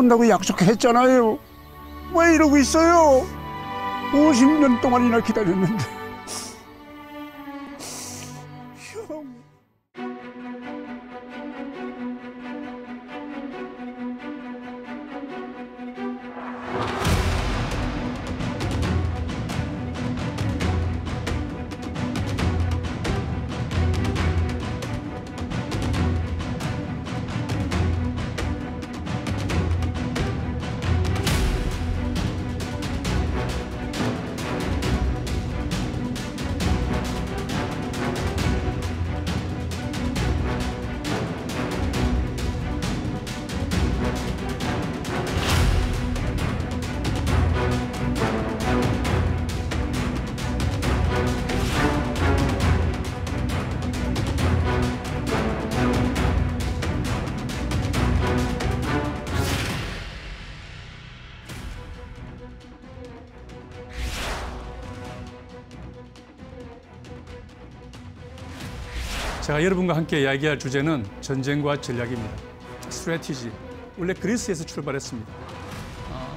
온다고 약속했잖아요. 왜 이러고 있어요? 50년 동안이나 기다렸는데. 형. 제가 여러분과 함께 이야기할 주제는 전쟁과 전략입니다. 스트래티지. 원래 그리스에서 출발했습니다.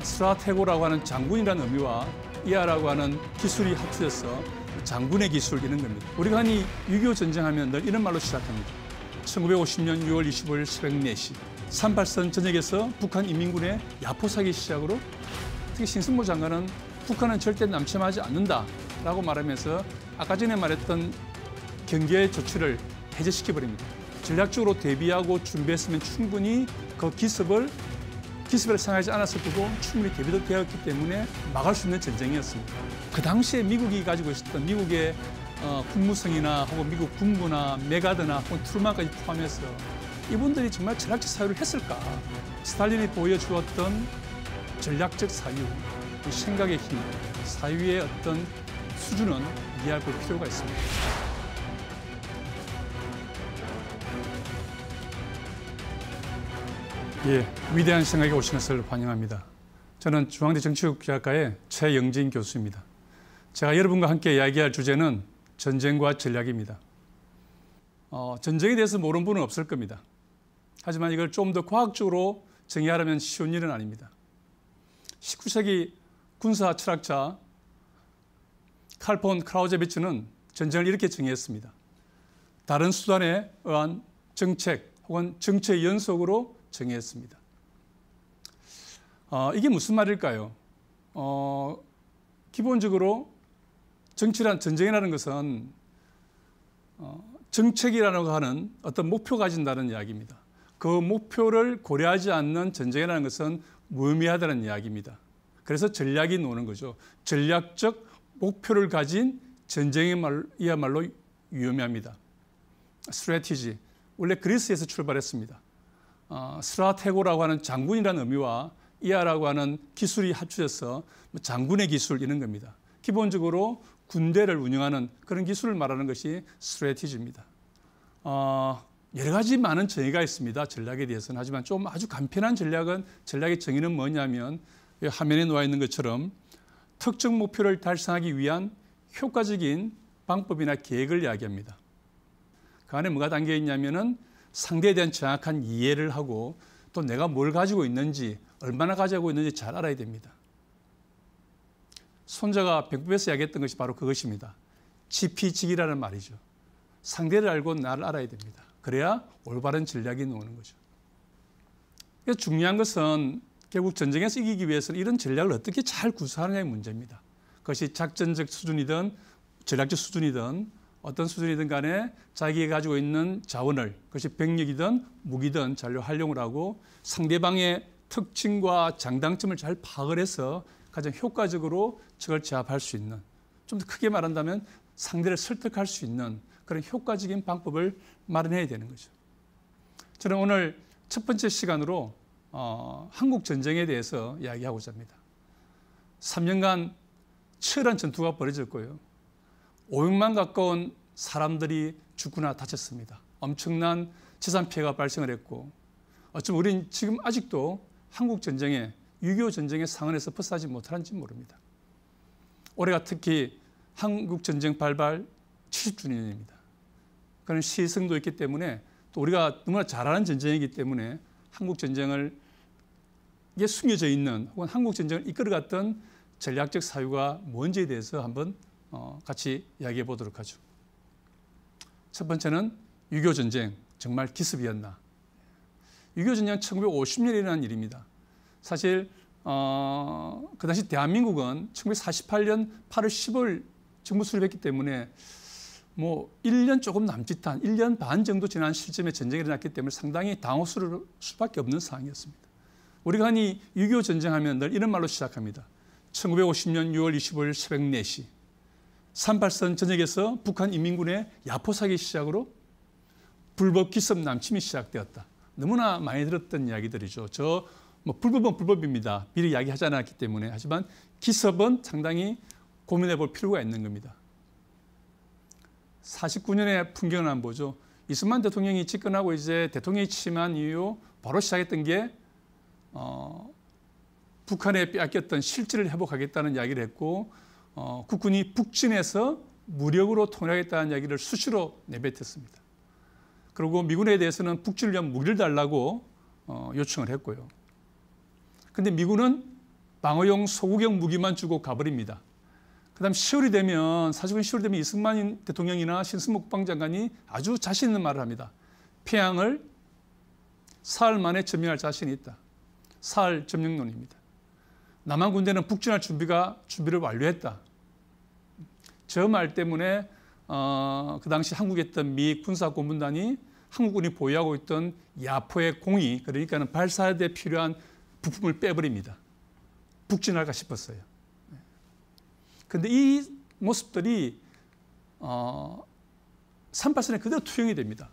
스트라테고라고 하는 장군이라는 의미와 이하라고 하는 기술이 합쳐져서 장군의 기술 이런 겁니다. 우리가 흔히 6.25 전쟁하면 늘 이런 말로 시작합니다. 1950년 6월 25일 새벽 4시 38선 전역에서 북한 인민군의 야포사기 시작으로 특히 신승모 장관은 북한은 절대 남침하지 않는다라고 말하면서 아까 전에 말했던 경계 조치를 해제시켜버립니다. 전략적으로 대비하고 준비했으면 충분히 그 기습을 상하지 않았을 거고 충분히 대비도 되었기 때문에 막을 수 있는 전쟁이었습니다. 그 당시에 미국이 가지고 있었던 미국의 국무성이나 혹은 미국 군부나 메가드나 혹은 트루만까지 포함해서 이분들이 정말 전략적 사유를 했을까? 스탈린이 보여주었던 전략적 사유, 생각의 힘, 사유의 어떤 수준은 이해할 필요가 있습니다. 예, 위대한 생각에 오신 것을 환영합니다. 저는 중앙대 정치국학과의 최영진 교수입니다. 제가 여러분과 함께 이야기할 주제는 전쟁과 전략입니다. 전쟁에 대해서 모르는 분은 없을 겁니다. 하지만 이걸 좀 더 과학적으로 정의하려면 쉬운 일은 아닙니다. 19세기 군사 철학자 칼 폰 크라우제비츠는 전쟁을 이렇게 정의했습니다. 다른 수단에 의한 정책 혹은 정책의 연속으로 정의했습니다. 이게 무슨 말일까요? 기본적으로 전쟁이라는 것은 정책이라고 하는 어떤 목표가 가진다는 이야기입니다. 그 목표를 고려하지 않는 전쟁이라는 것은 무의미하다는 이야기입니다. 그래서 전략이 나오는 거죠. 전략적 목표를 가진 전쟁이야말로 위험합니다. 스트래티지. 원래 그리스에서 출발했습니다. 스트라테고라고 하는 장군이라는 의미와 이하라고 하는 기술이 합쳐져서 장군의 기술 이런 겁니다. 기본적으로 군대를 운영하는 그런 기술을 말하는 것이 스트래티지입니다. 여러 가지 많은 정의가 있습니다. 전략에 대해서는. 하지만 좀 아주 간편한 전략의 정의는 뭐냐면 화면에 놓아 있는 것처럼 특정 목표를 달성하기 위한 효과적인 방법이나 계획을 이야기합니다. 그 안에 뭐가 담겨 있냐면은 상대에 대한 정확한 이해를 하고 또 내가 뭘 가지고 있는지 얼마나 가지고 있는지 잘 알아야 됩니다. 손자가 병법에서 이야기했던 것이 바로 그것입니다. 지피지기라는 말이죠. 상대를 알고 나를 알아야 됩니다. 그래야 올바른 전략이 나오는 거죠. 그래서 중요한 것은 결국 전쟁에서 이기기 위해서는 이런 전략을 어떻게 잘 구사하느냐의 문제입니다. 그것이 작전적 수준이든 전략적 수준이든 어떤 수준이든 간에 자기가 가지고 있는 자원을 그것이 병력이든 무기든 잘 활용을 하고 상대방의 특징과 장단점을 잘 파악을 해서 가장 효과적으로 적을 제압할 수 있는, 좀 더 크게 말한다면 상대를 설득할 수 있는 그런 효과적인 방법을 마련해야 되는 거죠. 저는 오늘 첫 번째 시간으로 한국 전쟁에 대해서 이야기하고자 합니다. 3년간 치열한 전투가 벌어졌고요. 500만 가까운 사람들이 죽거나 다쳤습니다. 엄청난 재산 피해가 발생을 했고 어쩌면 우리는 지금 아직도 한국 전쟁에 6.25 전쟁의 상흔에서 벗어나지 못하는지 모릅니다. 올해가 특히 한국 전쟁 발발 70주년입니다. 그런 시승도 있기 때문에 또 우리가 너무나 잘 아는 전쟁이기 때문에 한국 전쟁을 숨겨져 있는 혹은 한국 전쟁을 이끌어갔던 전략적 사유가 뭔지에 대해서 한번 같이 이야기해 보도록 하죠. 첫 번째는 6.25 전쟁 정말 기습이었나. 6.25 전쟁은 1950년에 일어난 일입니다. 사실 그 당시 대한민국은 1948년 8월 10월 정부 수립했기 때문에 뭐 1년 조금 남짓한 1년 반 정도 지난 시점에 전쟁이 일어났기 때문에 상당히 당혹스러울 수밖에 없는 상황이었습니다. 우리가 흔히 6.25 전쟁하면 늘 이런 말로 시작합니다. 1950년 6월 25일 새벽 4시 38선 전역에서 북한 인민군의 야포 사기 시작으로 불법 기습 남침이 시작되었다. 너무나 많이 들었던 이야기들이죠. 뭐 불법은 불법입니다. 미리 이야기하지 않았기 때문에. 하지만 기습은 상당히 고민해 볼 필요가 있는 겁니다. 49년의 풍경을 한번 보죠. 이승만 대통령이 집권하고 이제 대통령이 취임한 이후 바로 시작했던 게 북한에 빼앗겼던 실질을 회복하겠다는 이야기를 했고 국군이 북진해서 무력으로 통일하겠다는 이야기를 수시로 내뱉었습니다. 그리고 미군에 대해서는 북진을 위한 무기를 달라고 요청을 했고요. 그런데 미군은 방어용 소구경 무기만 주고 가버립니다. 그 다음 10월이 되면 사실은 10월이 되면 이승만 대통령이나 신승무 국방장관이 아주 자신 있는 말을 합니다. 평양을 사흘 만에 점령할 자신이 있다. 사흘 점령론입니다. 남한 군대는 북진할 준비를 완료했다. 저 말 때문에 그 당시 한국에 있던 미 군사고문단이 한국군이 보유하고 있던 야포의 공이 그러니까는 발사에 필요한 부품을 빼버립니다. 북진할까 싶었어요. 그런데 이 모습들이 38선에 그대로 투영이 됩니다.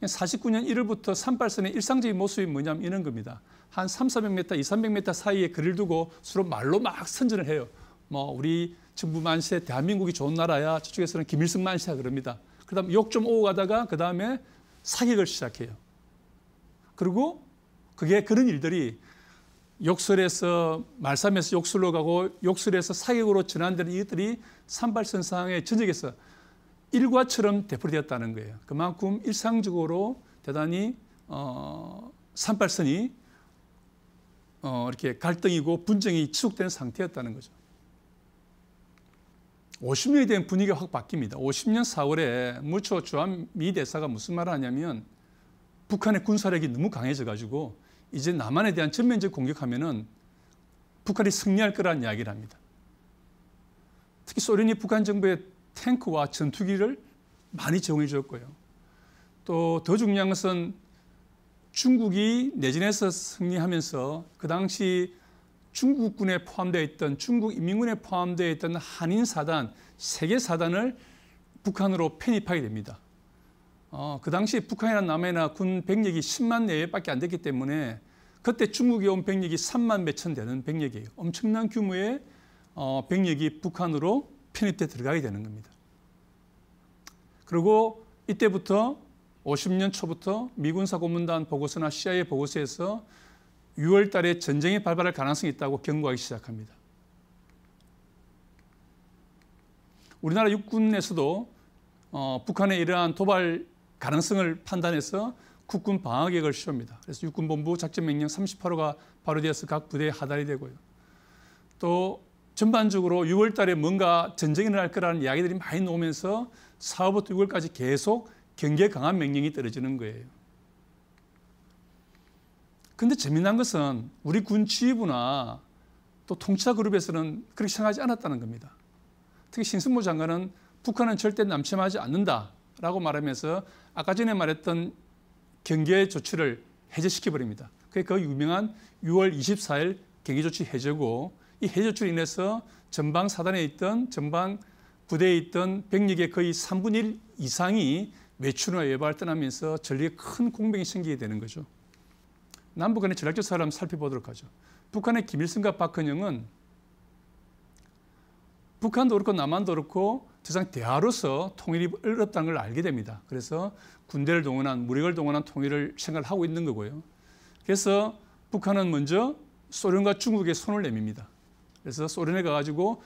49년 1월부터 38선의 일상적인 모습이 뭐냐면 이런 겁니다. 한 300m, 200m 사이에 거리를 두고 서로 말로 막 선전을 해요. 뭐 우리 정부 만세, 대한민국이 좋은 나라야. 저쪽에서는 김일성 만세야 그럽니다. 그다음 욕 좀 오고 가다가 그 다음에 사격을 시작해요. 그리고 그런 일들이 욕설에서 말싸움에서 욕설로 가고 욕설에서 사격으로 전환되는 이것들이 38선 상황의 전역에서 일과처럼 되풀이되었다는 거예요. 그만큼 일상적으로 대단히 38선이 이렇게 갈등이고 분쟁이 지속되는 상태였다는 거죠. 50년이 된 분위기가 확 바뀝니다. 50년 4월에 무초 주한 미 대사가 무슨 말을 하냐면 북한의 군사력이 너무 강해져가지고 이제 남한에 대한 전면적 공격하면은 북한이 승리할 거라는 이야기를 합니다. 특히 소련이 북한 정부에 탱크와 전투기를 많이 제공해 줬고요. 또 더 중요한 것은 중국이 내전에서 승리하면서 그 당시 중국군에 포함되어 있던 중국 인민군에 포함되어 있던 한인 사단, 세계 사단을 북한으로 편입하게 됩니다. 그 당시 북한이나 남해나 군 병력이 10만 내외밖에 안 됐기 때문에 그때 중국에 온 병력이 3만 몇천 되는 병력이에요. 엄청난 규모의 병력이 북한으로 편입돼 들어가게 되는 겁니다. 그리고 이때부터 50년 초부터 미군사 고문단 보고서나 CIA 보고서에서 6월 달에 전쟁이 발발할 가능성이 있다고 경고하기 시작합니다. 우리나라 육군에서도 북한의 이러한 도발 가능성을 판단해서 국군 방어 계획을 세웁니다. 그래서 육군본부 작전명령 38호가 발효되어서 각 부대에 하달이 되고요. 또 전반적으로 6월 달에 뭔가 전쟁이 일어날 거라는 이야기들이 많이 나오면서 4월부터 6월까지 계속 경계 강화 명령이 떨어지는 거예요. 그런데 재미난 것은 우리 군 지휘부나 또 통치자 그룹에서는 그렇게 생각하지 않았다는 겁니다. 특히 신승무 장관은 북한은 절대 남침하지 않는다라고 말하면서 아까 전에 말했던 경계 조치를 해제시켜버립니다. 그게 그 유명한 6월 24일 경계조치 해제고 이 해제 조치로 인해서 전방 사단에 있던 전방 부대에 있던 병력의 거의 3분의 1 이상이 외출이나 외발을 떠나면서 전력에 큰 공백이 생기게 되는 거죠. 남북 간의 전략적 사를 한번 살펴보도록 하죠. 북한의 김일성과 박헌영은 북한도 그렇고 남한도 그렇고 더 이상 대화로서 통일이 어렵다는 걸 알게 됩니다. 그래서 군대를 동원한 무력을 동원한 통일을 생각을 하고 있는 거고요. 그래서 북한은 먼저 소련과 중국에 손을 내밉니다. 그래서 소련에 가가지고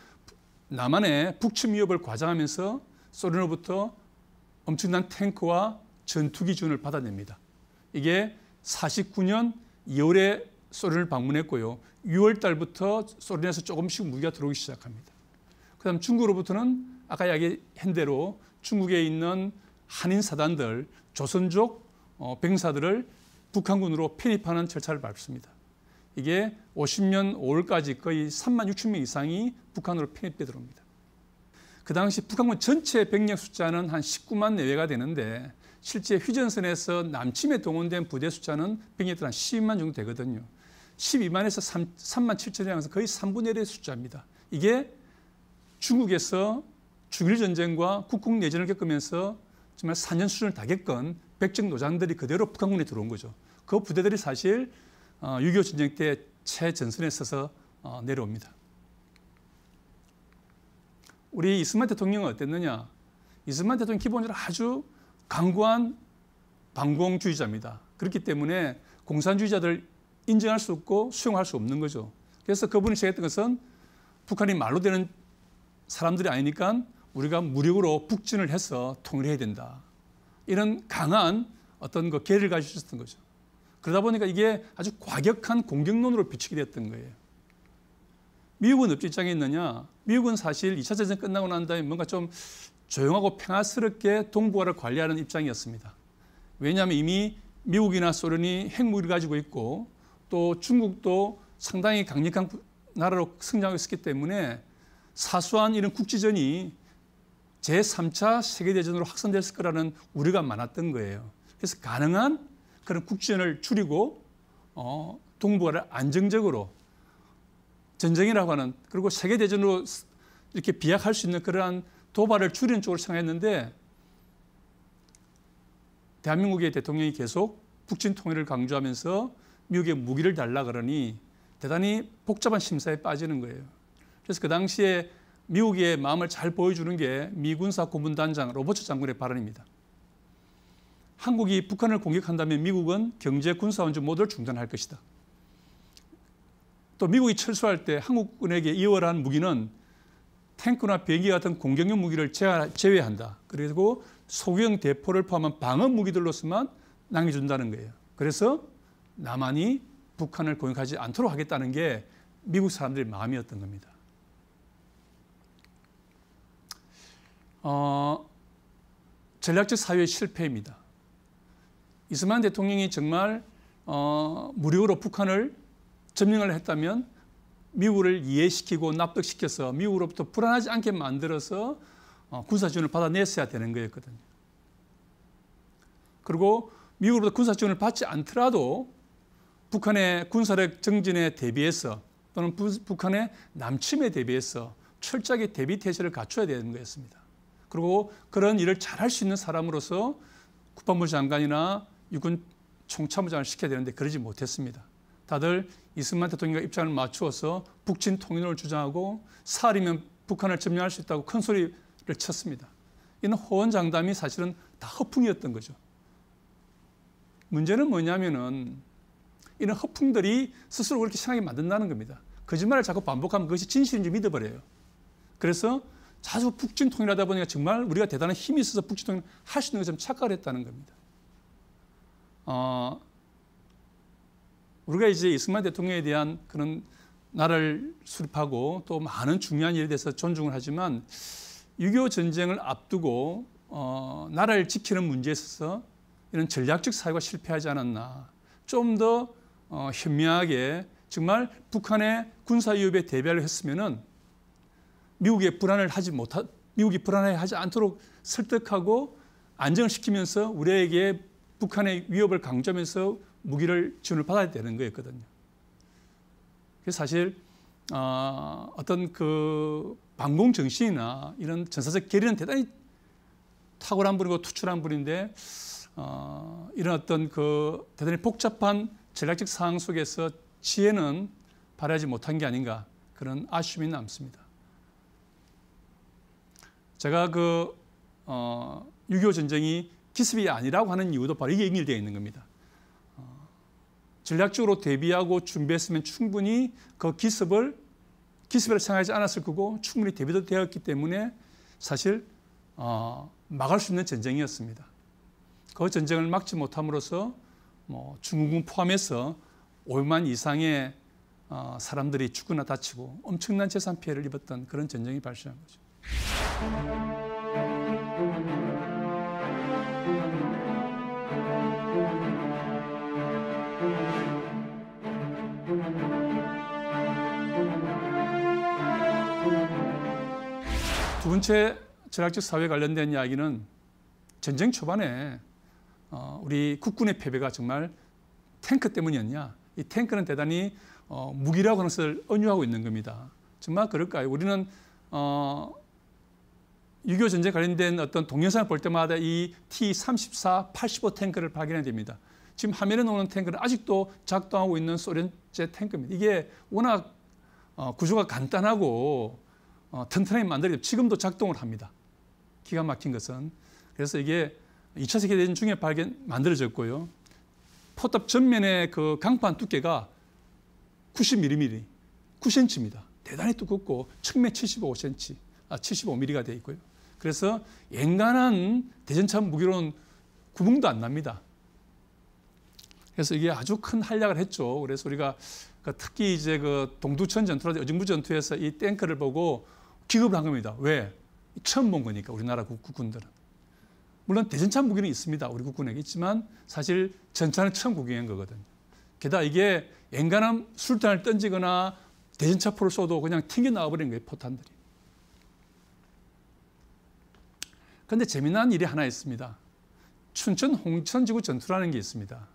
남한의 북침 위협을 과장하면서 소련으로부터 엄청난 탱크와 전투기 지원을 받아냅니다. 이게 49년 2월에 소련을 방문했고요. 6월 달부터 소련에서 조금씩 무기가 들어오기 시작합니다. 그다음 중국으로부터는 아까 이야기한 대로 중국에 있는 한인 사단들, 조선족 병사들을 북한군으로 편입하는 절차를 밟습니다. 이게 50년 5월까지 거의 3만 6천 명 이상이 북한으로 편입돼 들어옵니다. 그 당시 북한군 전체 병력 숫자는 한 19만 내외가 되는데 실제 휴전선에서 남침에 동원된 부대 숫자는 병력들 한 12만 정도 되거든요. 12만에서 3만 7천에 향해서 거의 3분의 1의 숫자입니다. 이게 중국에서 중일 전쟁과 국국 내전을 겪으면서 정말 4년 수준을 다 겪은 백정 노장들이 그대로 북한군에 들어온 거죠. 그 부대들이 사실 6.25 전쟁 때 최전선에 서서 내려옵니다. 우리 이승만 대통령은 어땠느냐? 이승만 대통령 기본적으로 아주 강고한 반공주의자입니다. 그렇기 때문에 공산주의자들 인정할 수 없고 수용할 수 없는 거죠. 그래서 그분이 제기했던 것은 북한이 말로 되는 사람들이 아니니까 우리가 무력으로 북진을 해서 통일해야 된다. 이런 강한 어떤 그 계를 가지고 있었던 거죠. 그러다 보니까 이게 아주 과격한 공격론으로 비추게 됐던 거예요. 미국은 어떤 입장에 있느냐? 미국은 사실 2차 전쟁 끝나고 난 다음에 뭔가 좀 조용하고 평화스럽게 동북아를 관리하는 입장이었습니다. 왜냐하면 이미 미국이나 소련이 핵무기를 가지고 있고 또 중국도 상당히 강력한 나라로 성장하고 있었기 때문에 사소한 이런 국지전이 제3차 세계대전으로 확산됐을 거라는 우려가 많았던 거예요. 그래서 가능한 그런 국지전을 줄이고 동북아를 안정적으로 전쟁이라고 하는 그리고 세계대전으로 이렇게 비약할 수 있는 그러한 도발을 줄이는 쪽으로 생각했는데 대한민국의 대통령이 계속 북진 통일을 강조하면서 미국에 무기를 달라 그러니 대단히 복잡한 심사에 빠지는 거예요. 그래서 그 당시에 미국의 마음을 잘 보여주는 게 미 군사 고문단장 로버츠 장군의 발언입니다. 한국이 북한을 공격한다면 미국은 경제, 군사 원조 모두를 중단할 것이다. 또 미국이 철수할 때 한국군에게 이월한 무기는 탱크나 비행기 같은 공격용 무기를 제외한다. 그리고 소형 대포를 포함한 방어 무기들로서만 남겨준다는 거예요. 그래서 남한이 북한을 공격하지 않도록 하겠다는 게 미국 사람들의 마음이었던 겁니다. 전략적 사유의 실패입니다. 이승만 대통령이 정말 무력으로 북한을 점령을 했다면 미국을 이해시키고 납득시켜서 미국으로부터 불안하지 않게 만들어서 군사 지원을 받아냈어야 되는 거였거든요. 그리고 미국으로부터 군사 지원을 받지 않더라도 북한의 군사력 정진에 대비해서 또는 북한의 남침에 대비해서 철저하게 대비 태세를 갖춰야 되는 거였습니다. 그리고 그런 일을 잘할 수 있는 사람으로서 국방부 장관이나 육군 총참모장을 시켜야 되는데 그러지 못했습니다. 다들 이승만 대통령과 입장을 맞추어서 북진 통일을 주장하고 사흘이면 북한을 점령할 수 있다고 큰 소리를 쳤습니다. 이는 호언장담이 사실은 다 허풍이었던 거죠. 문제는 뭐냐면은 이런 허풍들이 스스로 그렇게 생각하게 만든다는 겁니다. 거짓말을 자꾸 반복하면 그것이 진실인 줄 믿어버려요. 그래서 자주 북진 통일하다 보니까 정말 우리가 대단한 힘이 있어서 북진 통일을 할 수 있는 것처럼 착각을 했다는 겁니다. 우리가 이제 이승만 대통령에 대한 그런 나라를 수립하고 또 많은 중요한 일에 대해서 존중을 하지만 6.25 전쟁을 앞두고 나라를 지키는 문제에 있어서 이런 전략적 사유가 실패하지 않았나. 좀 더 현명하게 정말 북한의 군사 위협에 대비하려 했으면은 미국이 불안해하지 않도록 설득하고 안정을 시키면서 우리에게 북한의 위협을 강조하면서 무기를 지원을 받아야 되는 거였거든요. 그래서 사실 어떤 그 반공 정신이나 이런 전사적 계리는 대단히 탁월한 분이고 투출한 분인데 이런 어떤 그 대단히 복잡한 전략적 상황 속에서 지혜는 발휘하지 못한 게 아닌가 그런 아쉬움이 남습니다. 제가 6.25 전쟁이 기습이 아니라고 하는 이유도 바로 이게 연결되어 있는 겁니다. 전략적으로 대비하고 준비했으면 충분히 그 기습을 생각하지 않았을 거고 충분히 대비도 되었기 때문에 사실 막을 수 있는 전쟁이었습니다. 그 전쟁을 막지 못함으로써 중국군 포함해서 500만 이상의 사람들이 죽거나 다치고 엄청난 재산 피해를 입었던 그런 전쟁이 발생한 거죠. 두 번째 철학적 사회 관련된 이야기는 전쟁 초반에 우리 국군의 패배가 정말 탱크 때문이었냐. 이 탱크는 대단히 무기라고 하는 것을 은유하고 있는 겁니다. 정말 그럴까요? 우리는 6.25 전쟁 관련된 어떤 동영상을 볼 때마다 이 T-34, 85 탱크를 발견해야 됩니다. 지금 화면에 나오는 탱크는 아직도 작동하고 있는 소련제 탱크입니다. 이게 워낙 구조가 간단하고 튼튼하게 만들어서 지금도 작동을 합니다. 기가 막힌 것은. 그래서 이게 2차 세계대전 중에 만들어졌고요. 포탑 전면의 그 강판 두께가 90mm, 9cm입니다. 대단히 두껍고 측면 75mm가 되어 있고요. 그래서 엔간한 대전차 무기로는 구멍도 안 납니다. 그래서 이게 아주 큰 활약을 했죠. 그래서 우리가 특히 이제 그 동두천 전투라든지 의정부 전투에서 이 탱크를 보고 기겁을 한 겁니다. 왜? 처음 본 거니까 우리나라 국군들은. 물론 대전차 무기는 있습니다. 우리 국군에게 있지만 사실 전차는 처음 구경한 거거든요. 게다가 이게 엔간한 술탄을 던지거나 대전차포를 쏘도 그냥 튕겨 나와버린 거예요. 포탄들이. 그런데 재미난 일이 하나 있습니다. 춘천 홍천지구 전투라는 게 있습니다.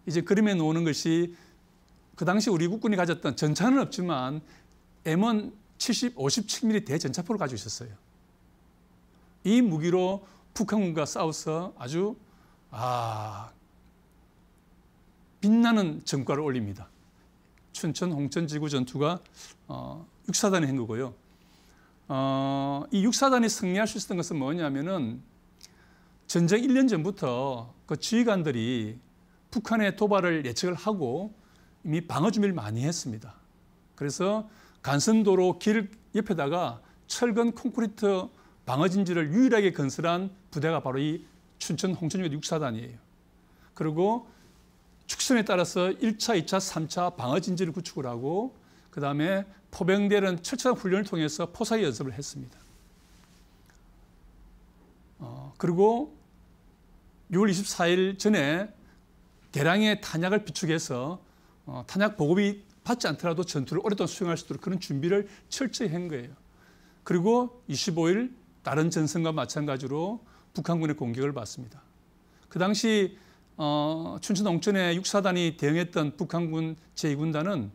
이제 그림에 놓는 것이 그 당시 우리 국군이 가졌던 전차는 없지만 M1 57mm 대전차포를 가지고 있었어요. 이 무기로 북한군과 싸워서 아주 빛나는 전과를 올립니다. 춘천 홍천지구 전투가 6사단이 한 거고요. 이 6사단이 승리할 수 있었던 것은 뭐냐면은 전쟁 1년 전부터 그 지휘관들이 북한의 도발을 예측을 하고 이미 방어 준비를 많이 했습니다. 그래서 간선도로 길 옆에다가 철근 콘크리트 방어진지를 유일하게 건설한 부대가 바로 이 춘천 홍천지구 6사단이에요. 그리고 축선에 따라서 1차, 2차, 3차 방어진지를 구축을 하고 그 다음에 포병대는 철저한 훈련을 통해서 포사기 연습을 했습니다. 그리고 6월 24일 전에 대량의 탄약을 비축해서 탄약 보급이 받지 않더라도 전투를 오랫동안 수행할 수 있도록 그런 준비를 철저히 한 거예요. 그리고 25일 다른 전선과 마찬가지로 북한군의 공격을 받습니다. 그 당시 춘천 홍천의 6사단이 대응했던 북한군 제2군단은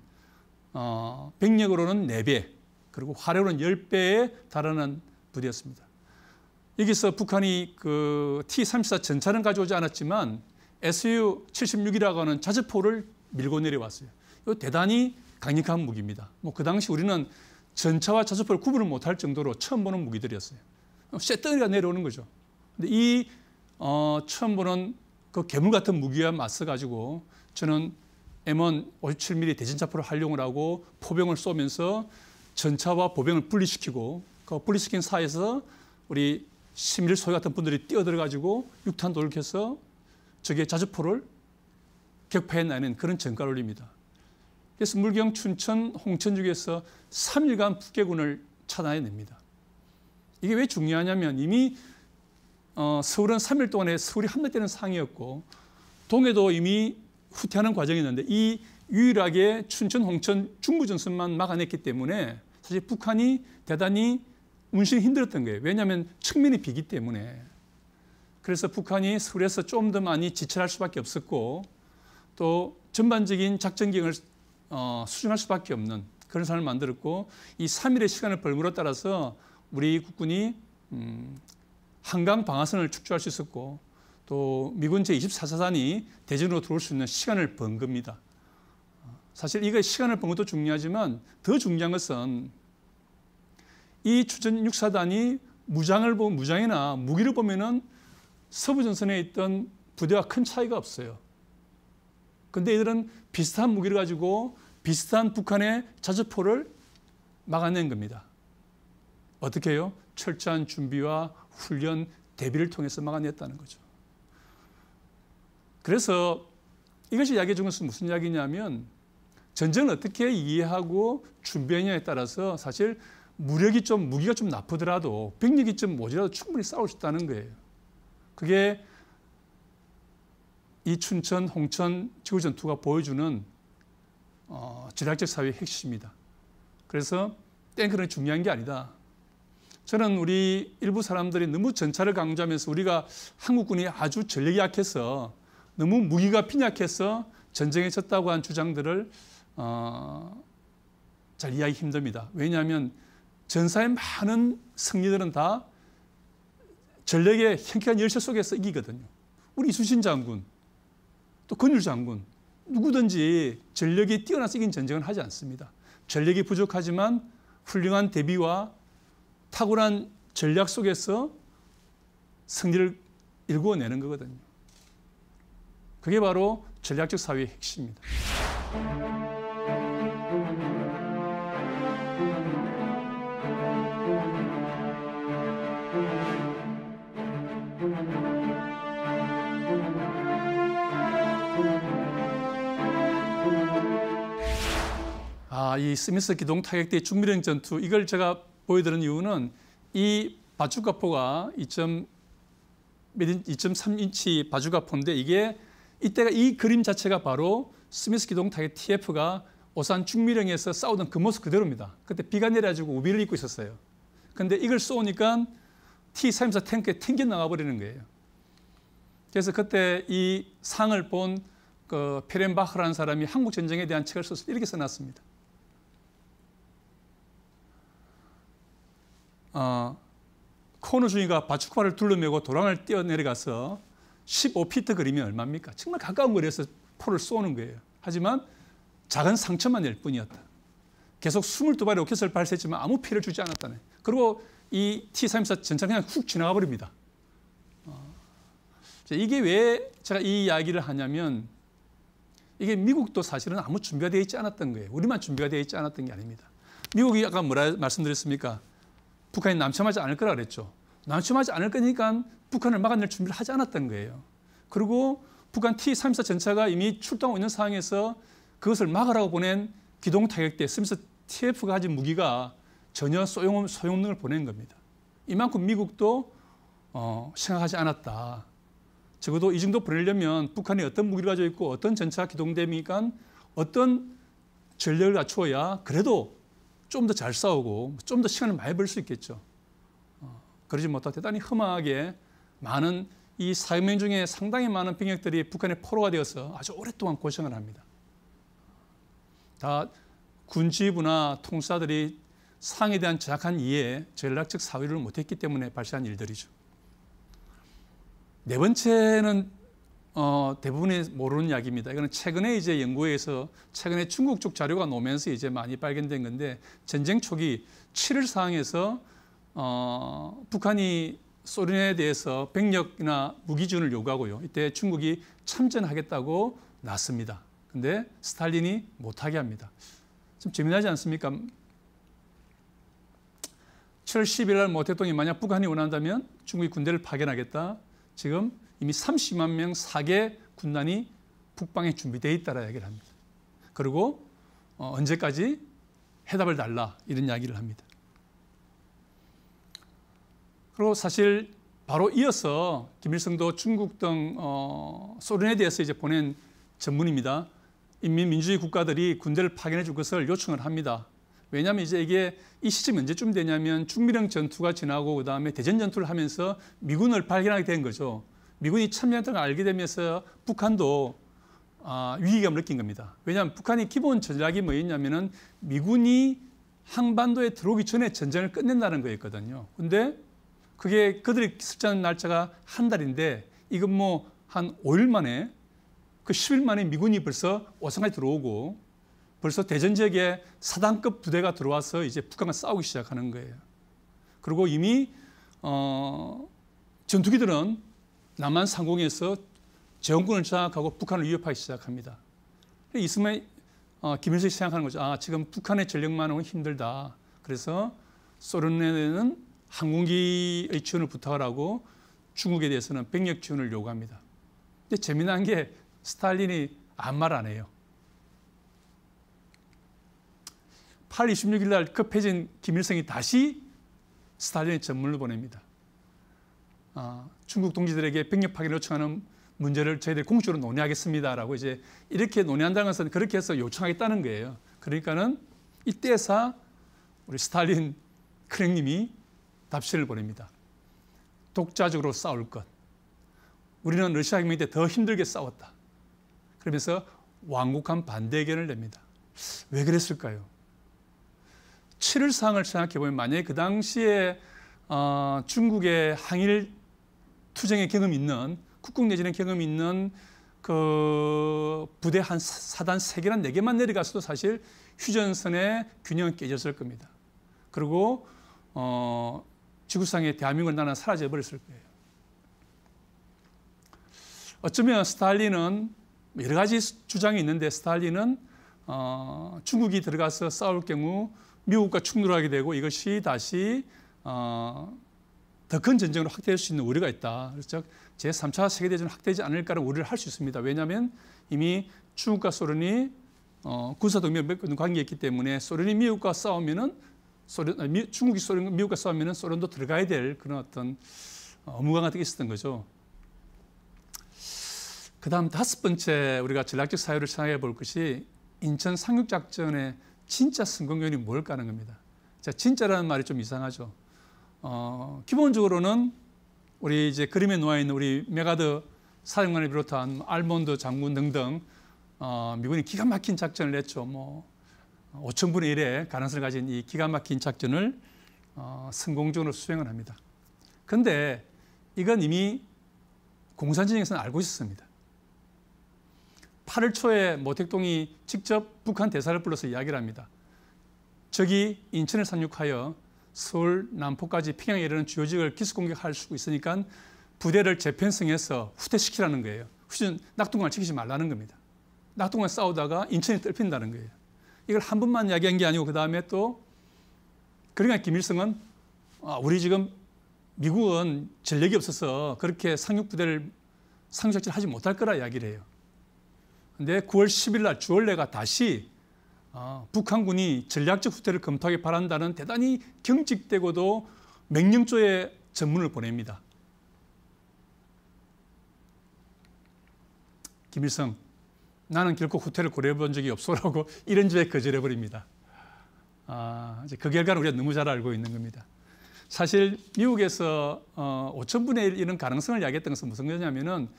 병력으로는 4배 그리고 화력으로는 10배에 달하는 부대였습니다. 여기서 북한이 그 T-34 전차는 가져오지 않았지만 SU-76이라고 하는 자주포를 밀고 내려왔어요. 이거 대단히 강력한 무기입니다. 그 당시 우리는 전차와 자주포를 구분을 못할 정도로 처음 보는 무기들이었어요. 쇳덩이가 내려오는 거죠. 근데 이 처음 보는 그 괴물 같은 무기와 맞서가지고 저는 M1 57mm 대전차포를 활용을 하고 포병을 쏘면서 전차와 보병을 분리시키고 그 분리시킨 사이에서 우리 신밀소위 같은 분들이 뛰어들어가지고 육탄 돌격해서 적의 자주포를 격파해내는 그런 전과를 올립니다. 그래서 물경 춘천 홍천지구에서 3일간 북괴군을 차단해냅니다. 이게 왜 중요하냐면 이미 서울은 3일 동안에 서울이 함락되는 상황이었고 동해도 이미 후퇴하는 과정이었는데 이 유일하게 춘천 홍천 중부전선만 막아냈기 때문에 사실 북한이 대단히 운신이 힘들었던 거예요. 왜냐하면 측면이 비기 때문에. 그래서 북한이 서울에서 좀 더 많이 지체할 수밖에 없었고 또 전반적인 작전 기획을 수정할 수밖에 없는 그런 상황을 만들었고 이 3일의 시간을 벌므로 따라서 우리 국군이 한강 방아선을 축조할 수 있었고 또 미군 제24사단이 대전으로 들어올 수 있는 시간을 번 겁니다. 사실 이거 시간을 번 것도 중요하지만 더 중요한 것은 이 춘천 6사단이 무장이나 무기를 보면은 서부전선에 있던 부대와 큰 차이가 없어요. 근데 이들은 비슷한 무기를 가지고 비슷한 북한의 자주포를 막아낸 겁니다. 어떻게 해요? 철저한 준비와 훈련, 대비를 통해서 막아냈다는 거죠. 그래서 이것이 이야기해 준 것은 무슨 이야기냐면 전쟁을 어떻게 이해하고 준비하느냐에 따라서 사실 무기가 좀 나쁘더라도 병력이 좀 모자라도 충분히 싸울 수 있다는 거예요. 그게 이 춘천, 홍천 지구 전투가 보여주는 전략적 사회의 핵심입니다. 그래서 탱크는 중요한 게 아니다. 저는 우리 일부 사람들이 너무 전차를 강조하면서 우리가 한국군이 아주 전력이 약해서 너무 무기가 빈약해서 전쟁에 졌다고 한 주장들을 잘 이해하기 힘듭니다. 왜냐하면 전사의 많은 승리들은 다 전력의 현격한 열쇠 속에서 이기거든요. 우리 이순신 장군, 또 권율 장군, 누구든지 전력이 뛰어나서 이긴 전쟁은 하지 않습니다. 전력이 부족하지만 훌륭한 대비와 탁월한 전략 속에서 승리를 일구어내는 거거든요. 그게 바로 전략적 사회의 핵심입니다. 이 스미스 기동 타격대 중미령 전투 이걸 제가 보여드린 이유는 이 바주카포가 2.3인치 바주카포인데 이게 이때가 이 그림 자체가 바로 스미스 기동 타격 TF가 오산 중미령에서 싸우던 그 모습 그대로입니다. 그때 비가 내려가지고 우비를 입고 있었어요. 근데 이걸 쏘니까 T-34 탱크에 튕겨 나가 버리는 거예요. 그래서 그때 이 상을 본 그 페렌바흐라는 사람이 한국 전쟁에 대한 책을 써서 이렇게 써놨습니다. 코너 중위가 바주카를 둘러매고 도랑을 뛰어내려가서 15피트 그리면 얼마입니까? 정말 가까운 거리에서 포를 쏘는 거예요. 하지만 작은 상처만 낼 뿐이었다. 계속 22발의 로켓을 발사했지만 아무 피해를 주지 않았다네. 그리고 이 T-34 전차가 그냥 훅 지나가 버립니다. 이게 왜 제가 이 이야기를 하냐면 이게 미국도 사실은 아무 준비가 되어 있지 않았던 거예요. 우리만 준비가 되어 있지 않았던 게 아닙니다. 미국이 아까 뭐라 말씀드렸습니까? 북한이 남침하지 않을 거라 그랬죠. 남침하지 않을 거니까 북한을 막아낼 준비를 하지 않았던 거예요. 그리고 북한 T-34 전차가 이미 출동하고 있는 상황에서 그것을 막으라고 보낸 기동타격대 스미스 TF가 가진 무기가 전혀 소용없는 걸 보낸 겁니다. 이만큼 미국도 생각하지 않았다. 적어도 이 정도 보내려면 북한이 어떤 무기를 가지고 있고 어떤 전차가 기동되니까 어떤 전력을 갖추어야 그래도 좀 더 잘 싸우고 좀 더 시간을 많이 벌 수 있겠죠. 그러지 못하고 대단히 험하게 많은 이 400명 중에 상당히 많은 병력들이 북한의 포로가 되어서 아주 오랫동안 고생을 합니다. 다 군지부나 통수사들이 상에 대한 정확한 이해, 전략적 사유를 못했기 때문에 발생한 일들이죠. 네 번째는 대부분이 모르는 이야기입니다. 이거는 최근에 이제 연구에서 최근에 중국 쪽 자료가 나오면서 이제 많이 발견된 건데 전쟁 초기 7월 상황에서 북한이 소련에 대해서 병력이나 무기 지원을 요구하고요. 이때 중국이 참전하겠다고 났습니다. 근데 스탈린이 못하게 합니다. 좀 재미나지 않습니까? 7월 10일 날 모 대통령이 만약 북한이 원한다면 중국이 군대를 파견하겠다. 지금 이미 30만 명 4개 군단이 북방에 준비되어 있다라 이야기를 합니다. 그리고 언제까지 해답을 달라 이런 이야기를 합니다. 그리고 사실 바로 이어서 김일성도 중국 등 소련에 대해서 이제 보낸 전문입니다. 인민민주주의 국가들이 군대를 파견해 줄 것을 요청을 합니다. 왜냐하면 이제 이게 이 시점이 언제쯤 되냐면 중미령 전투가 지나고 그다음에 대전 전투를 하면서 미군을 발견하게 된 거죠. 미군이 참여했다는 걸 알게 되면서 북한도 위기감을 느낀 겁니다. 왜냐하면 북한이 기본 전략이 뭐였냐면은 미군이 한반도에 들어오기 전에 전쟁을 끝낸다는 거였거든요. 근데 그게 그들이 설정한 날짜가 한 달인데 이건 뭐 한 5일 만에 그 10일 만에 미군이 벌써 오산까지 들어오고 벌써 대전 지역에 사단급 부대가 들어와서 이제 북한과 싸우기 시작하는 거예요. 그리고 이미 전투기들은 남한 상공에서 제공권을 장악하고 북한을 위협하기 시작합니다. 이 순간에 김일성이 생각하는 거죠. 지금 북한의 전력만으로는 힘들다. 그래서 소련에는 항공기의 지원을 부탁을 하고 중국에 대해서는 병력 지원을 요구합니다. 근데 재미난 게 스탈린이 아무 말 안 해요. 8월 26일 날 급해진 김일성이 다시 스탈린의 전문을 보냅니다. 중국 동지들에게 병력 파견을 요청하는 문제를 저희들이 공식으로 논의하겠습니다라고 이제 이렇게 논의한다는 것은 그렇게 해서 요청하겠다는 거예요. 그러니까는 이때사 우리 스탈린 큰형님이 답시를 보냅니다. 독자적으로 싸울 것. 우리는 러시아 혁명 때 더 힘들게 싸웠다. 그러면서 완곡한 반대 의견을 냅니다. 왜 그랬을까요? 7월 상황을 생각해보면 만약에 그 당시에 중국의 항일 투쟁의 경험이 있는 국군 내지는 경험이 있는 그 부대 한 사단 3개나 4개만 내려갔어도 사실 휴전선의 균형은 깨졌을 겁니다. 그리고 지구상의 대한민국은 나는 사라져 버렸을 거예요. 어쩌면 스탈린은 여러 가지 주장이 있는데 스탈린은 중국이 들어가서 싸울 경우 미국과 충돌하게 되고 이것이 다시 더 큰 전쟁으로 확대할 수 있는 우려가 있다. 즉 제3차 세계대전으로 확대되지 않을까라는 우려를 할 수 있습니다. 왜냐하면 이미 중국과 소련이 군사동맹을 맺고 있는 관계였기 때문에 소련이 미국과 싸우면은 중국이 미국과 싸우면은 소련도 들어가야 될 그런 어떤 의무감 같은 게 있었던 거죠. 그 다음 5번째 우리가 전략적 사유를 생각해 볼 것이 인천 상륙작전의 진짜 성공 요인이 뭘까 하는 겁니다. 자, 진짜라는 말이 좀 이상하죠. 기본적으로는 우리 이제 그림에 놓여 있는 우리 메가드 사령관을 비롯한 알몬드 장군 등등 미군이 기가 막힌 작전을 냈죠. 5,000분의 1의 가능성을 가진 이 기가 막힌 작전을 성공적으로 수행을 합니다. 그런데 이건 이미 공산진영에서는 알고 있었습니다. 8월 초에 모택동이 직접 북한 대사를 불러서 이야기를 합니다. 적이 인천을 상륙하여 서울 남포까지 평양에 이르는 주요 지역을 기습공격할 수 있으니까 부대를 재편성해서 후퇴시키라는 거예요. 후진 낙동강을 지키지 말라는 겁니다. 낙동강 싸우다가 인천이 떨핀다는 거예요. 이걸 한 번만 이야기한 게 아니고 그 다음에 또 그러니까 김일성은 우리 지금 미국은 전력이 없어서 그렇게 상륙부대를 상륙작전을 하지 못할 거라 이야기를 해요. 그런데 9월 10일 날 주얼레가 다시 북한군이 전략적 후퇴를 검토하기 바란다는 대단히 경직되고도 명령조의 전문을 보냅니다. 김일성, 나는 결코 후퇴를 고려해 본 적이 없소라고 이런 주에 거절해버립니다. 이제 그 결과는 우리가 너무 잘 알고 있는 겁니다. 사실 미국에서 5,000분의 1 이런 가능성을 이야기했던 것은 무슨 거냐면은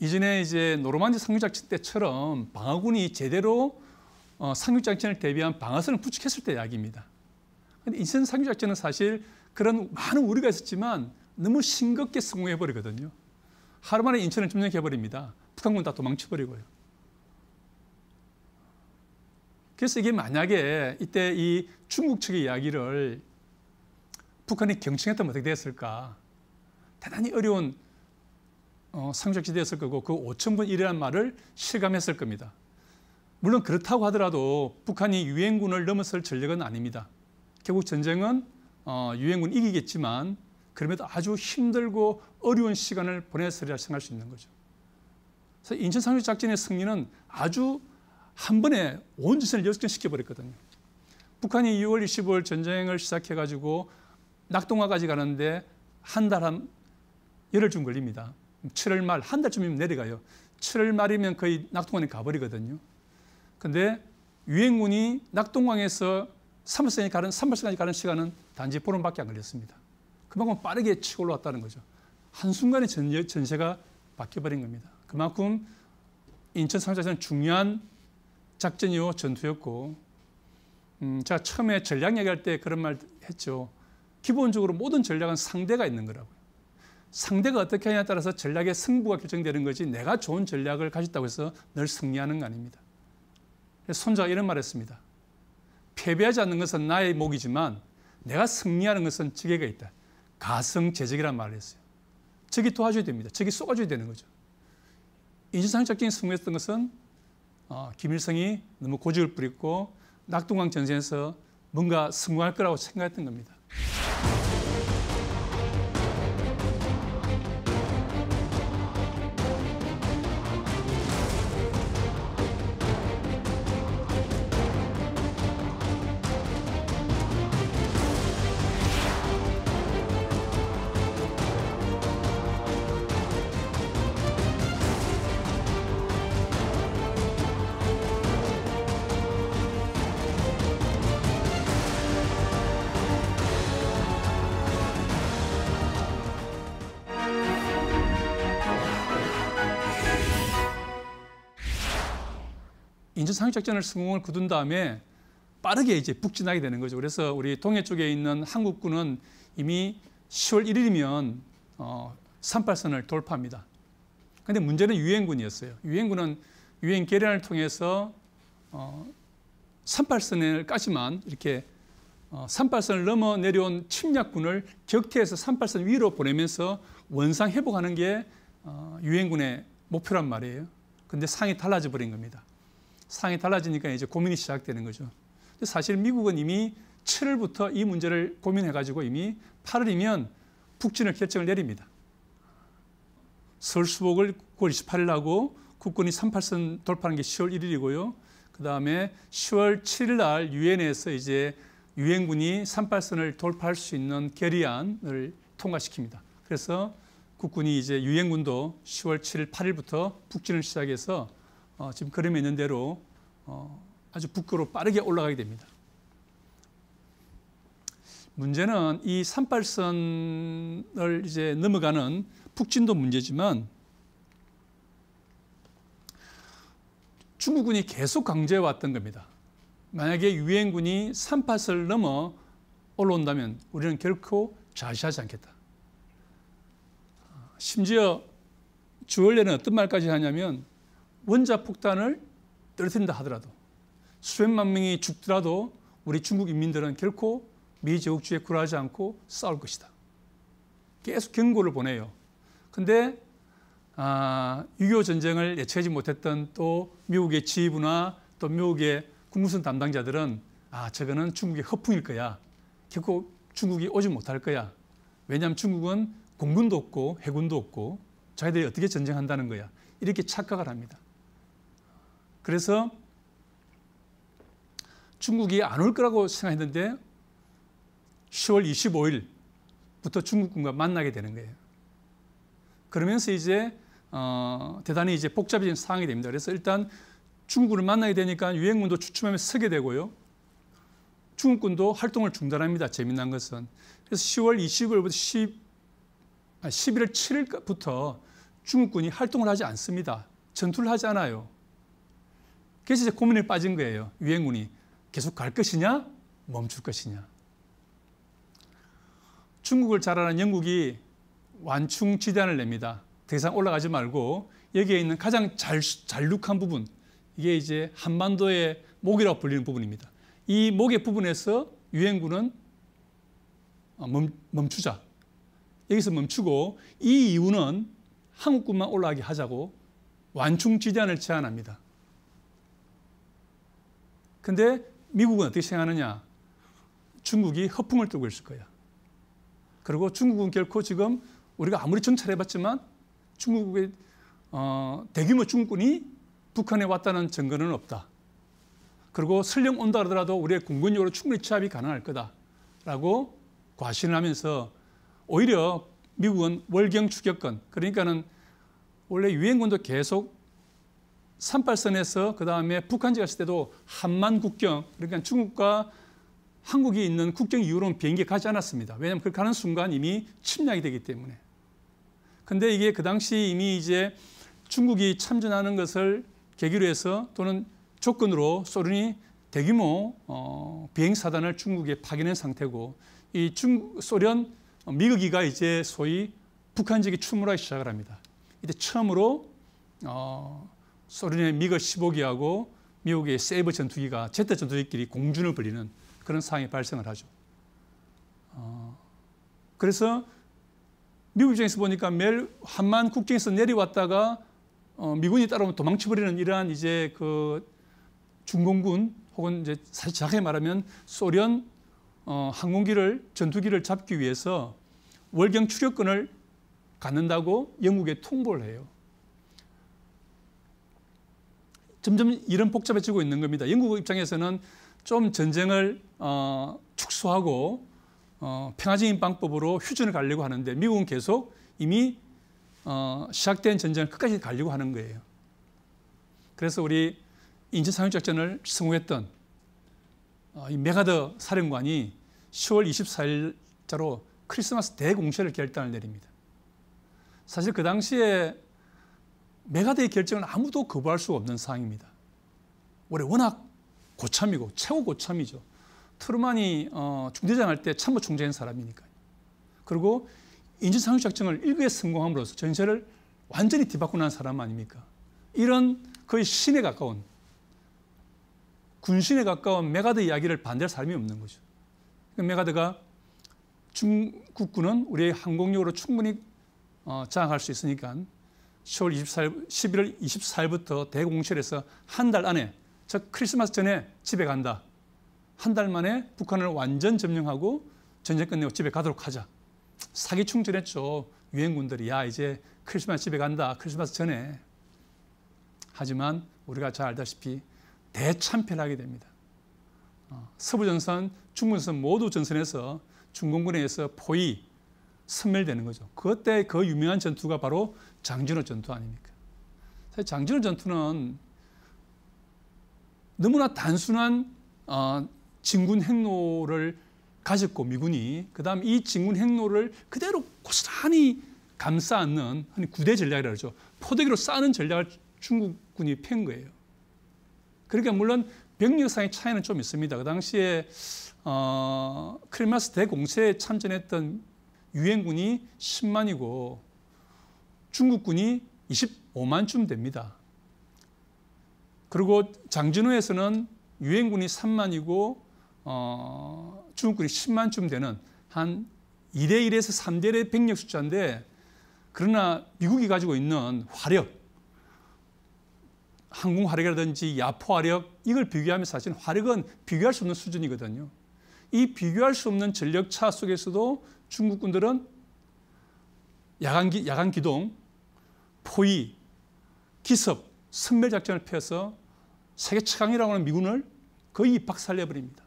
이전에 이제 노르만디 상륙작전 때처럼 방어군이 제대로 상륙작전을 대비한 방어선을 구축했을 때 이야기입니다. 그런데 인천 상륙작전은 사실 그런 많은 우려가 있었지만 너무 싱겁게 성공해버리거든요. 하루 만에 인천을 점령해버립니다. 북한군 다 도망쳐버리고요. 그래서 이게 만약에 이때 이 중국 측의 이야기를 북한이 경청했다면 어떻게 됐을까? 대단히 어려운 상륙작전이었을 거고 그 5,000분 1이라는 말을 실감했을 겁니다. 물론 그렇다고 하더라도 북한이 유엔군을 넘어설 전력은 아닙니다. 결국 전쟁은 유엔군 이기겠지만 그럼에도 아주 힘들고 어려운 시간을 보냈으리라 생각할 수 있는 거죠. 그래서 인천 상륙작전의 승리는 아주 한 번에 온 전선을 역전시켜버렸거든요. 북한이 6월 25일 전쟁을 시작해가지고 낙동강까지 가는데 한 달 한 열흘쯤 걸립니다. 7월 말 한 달쯤이면 내려가요. 7월 말이면 거의 낙동강에 가버리거든요. 그런데 유엔군이 낙동강에서 삼발선까지 가는 시간은 단지 보름밖에 안 걸렸습니다. 그만큼 빠르게 치고 올라왔다는 거죠. 한순간에 전세가 바뀌어버린 겁니다. 그만큼 인천 상륙작전은 중요한 작전이요 전투였고 제가 처음에 전략 얘기할 때 그런 말 했죠. 기본적으로 모든 전략은 상대가 있는 거라고요. 상대가 어떻게 하냐에 따라서 전략의 승부가 결정되는 거지 내가 좋은 전략을 가졌다고 해서 늘 승리하는 거 아닙니다. 그래서 손자가 이런 말 했습니다. 패배하지 않는 것은 나의 목이지만 내가 승리하는 것은 적에게 있다. 가성제적이라는 말을 했어요. 적이 도와줘야 됩니다. 적이 쏘아줘야 되는 거죠. 인천 상륙작전이 성공했던 것은 김일성이 너무 고집을 부렸고 낙동강 전선에서 뭔가 성공할 거라고 생각했던 겁니다. 인천 상륙작전을 성공을 거둔 다음에 빠르게 이제 북진하게 되는 거죠. 그래서 우리 동해 쪽에 있는 한국군은 이미 10월 1일이면 38선을 돌파합니다. 그런데 문제는 유엔군이었어요. 유엔군은 유엔 계량을 통해서 38선까지만 이렇게 38선을 넘어 내려온 침략군을 격퇴해서 38선 위로 보내면서 원상 회복하는 게 유엔군의 목표란 말이에요. 근데 상이 달라져 버린 겁니다. 상이 달라지니까 이제 고민이 시작되는 거죠. 사실 미국은 이미 7월부터 이 문제를 고민해가지고 이미 8월이면 북진을 결정을 내립니다. 서울 수복을 9월 28일 하고 국군이 38선 돌파하는 게 10월 1일이고요. 그 다음에 10월 7일 날 유엔에서 이제 유엔군이 38선을 돌파할 수 있는 결의안을 통과시킵니다. 그래서 국군이 이제 유엔군도 10월 7일, 8일부터 북진을 시작해서 지금 그림에 있는 대로 아주 북으로 빠르게 올라가게 됩니다. 문제는 이 38선을 이제 넘어가는 북진도 문제지만 중국군이 계속 강조해 왔던 겁니다. 만약에 유엔군이 38선을 넘어 올라온다면 우리는 결코 좌시하지 않겠다. 심지어 주얼레는 어떤 말까지 하냐면 원자폭탄을 떨어뜨린다 하더라도 수백만 명이 죽더라도 우리 중국 인민들은 결코 미 제국주의에 굴하지 않고 싸울 것이다. 계속 경고를 보내요. 근데 6.25 전쟁을 예측하지 못했던 또 미국의 지휘부나 또 미국의 국무선 담당자들은 저거는 중국의 허풍일 거야. 결코 중국이 오지 못할 거야. 왜냐하면 중국은 공군도 없고 해군도 없고 자기들이 어떻게 전쟁한다는 거야. 이렇게 착각을 합니다. 그래서 중국이 안 올 거라고 생각했는데 10월 25일부터 중국군과 만나게 되는 거예요. 그러면서 이제 대단히 이제 복잡해진 상황이 됩니다. 그래서 일단 중국군을 만나게 되니까 유엔군도 주춤하며 서게 되고요. 중국군도 활동을 중단합니다. 재미난 것은. 그래서 10월 20일부터 11월 7일부터 중국군이 활동을 하지 않습니다. 전투를 하지 않아요. 그래서 이제 고민에 빠진 거예요. 유엔군이 계속 갈 것이냐, 멈출 것이냐. 중국을 잘 아는 영국이 완충 지대안을 냅니다. 더 이상 올라가지 말고 여기에 있는 가장 잘륙한 부분, 이게 이제 한반도의 목이라고 불리는 부분입니다. 이 목의 부분에서 유엔군은 멈추자. 여기서 멈추고 이 이유는 한국군만 올라가게 하자고 완충 지대안을 제안합니다. 근데 미국은 어떻게 생각하느냐? 중국이 허풍을 떨고 있을 거야. 그리고 중국은 결코 지금 우리가 아무리 정찰해봤지만 중국의 대규모 중국군이 북한에 왔다는 증거는 없다. 그리고 설령 온다 하더라도 우리의 공군력으로 충분히 취합이 가능할 거다라고 과신을 하면서 오히려 미국은 월경 추격권, 그러니까는 원래 유엔군도 계속 38선에서 그 다음에 북한지 갔을 때도 한만 국경, 그러니까 중국과 한국이 있는 국경 이후로는 비행기 가지 않았습니다. 왜냐하면 그 가는 순간 이미 침략이 되기 때문에. 근데 이게 그 당시 이미 이제 중국이 참전하는 것을 계기로 해서 또는 조건으로 소련이 대규모 비행사단을 중국에 파견한 상태고 이 소련 미국이가 이제 소위 북한 지역에 출몰하기 시작을 합니다. 이때 처음으로 소련의 미그 15기하고 미국의 세이버 전투기가 제트 전투기끼리 공준을 벌이는 그런 상황이 발생을 하죠. 그래서 미국 입장에서 보니까 매일 한만 국경에서 내려왔다가 미군이 따라오면 도망쳐버리는 이러한 이제 그 중공군 혹은 이제 사실 정확하게 말하면 소련 항공기를 전투기를 잡기 위해서 월경 추격권을 갖는다고 영국에 통보를 해요. 점점 일은 복잡해지고 있는 겁니다. 영국 입장에서는 좀 전쟁을 축소하고 평화적인 방법으로 휴전을 가려고 하는데 미국은 계속 이미 시작된 전쟁을 끝까지 가려고 하는 거예요. 그래서 우리 인천 상륙작전을 성공했던 이 메가더 사령관이 10월 24일자로 크리스마스 대공세를 결단을 내립니다. 사실 그 당시에 메가더의 결정을 아무도 거부할 수가 없는 상황입니다. 올해 워낙 고참이고 최고 고참이죠. 트루만이 중대장 할 때 참모총장인 사람이니까요. 그리고 인지상륙작전을 1기에 성공함으로써 전세를 완전히 뒤바꾸고 난 사람 아닙니까? 이런 거의 신에 가까운, 군신에 가까운 메가드 이야기를 반대할 사람이 없는 거죠. 메가드가 중국군은 우리의 항공력으로 충분히 장악할 수 있으니까 11월 24일부터 대공실에서 한 달 안에, 즉 크리스마스 전에 집에 간다. 한 달 만에 북한을 완전 점령하고 전쟁 끝내고 집에 가도록 하자. 사기 충전했죠. 유엔군들이. 야, 이제 크리스마스 집에 간다. 크리스마스 전에. 하지만 우리가 잘 알다시피 대참패를 하게 됩니다. 서부전선, 중부전선 모두 전선에서 중공군에 의해서 포위, 섬멸되는 거죠. 그때 그 유명한 전투가 바로 장진호 전투 아닙니까? 사실 장진호 전투는 너무나 단순한 진군 행로를 가졌고 미군이 그다음 이 진군 행로를 그대로 고스란히 감싸 안는 구대 전략이라고 그러죠. 포대기로 싸는 전략을 중국군이 편 거예요. 그러니까 물론 병력상의 차이는 좀 있습니다. 그 당시에 크리스마스 대공세에 참전했던 유엔군이 10만이고 중국군이 25만쯤 됩니다. 그리고 장진호에서는 유엔군이 3만이고 중국군이 10만쯤 되는 한 2대1에서 3대1의 병력 숫자인데, 그러나 미국이 가지고 있는 화력, 항공 화력이라든지 야포 화력, 이걸 비교하면 사실 화력은 비교할 수 없는 수준이거든요. 이 비교할 수 없는 전력차 속에서도 중국군들은 야간 기동, 포위, 기습, 선멸 작전을 펴서 세계 최강이라고 하는 미군을 거의 박살내버립니다.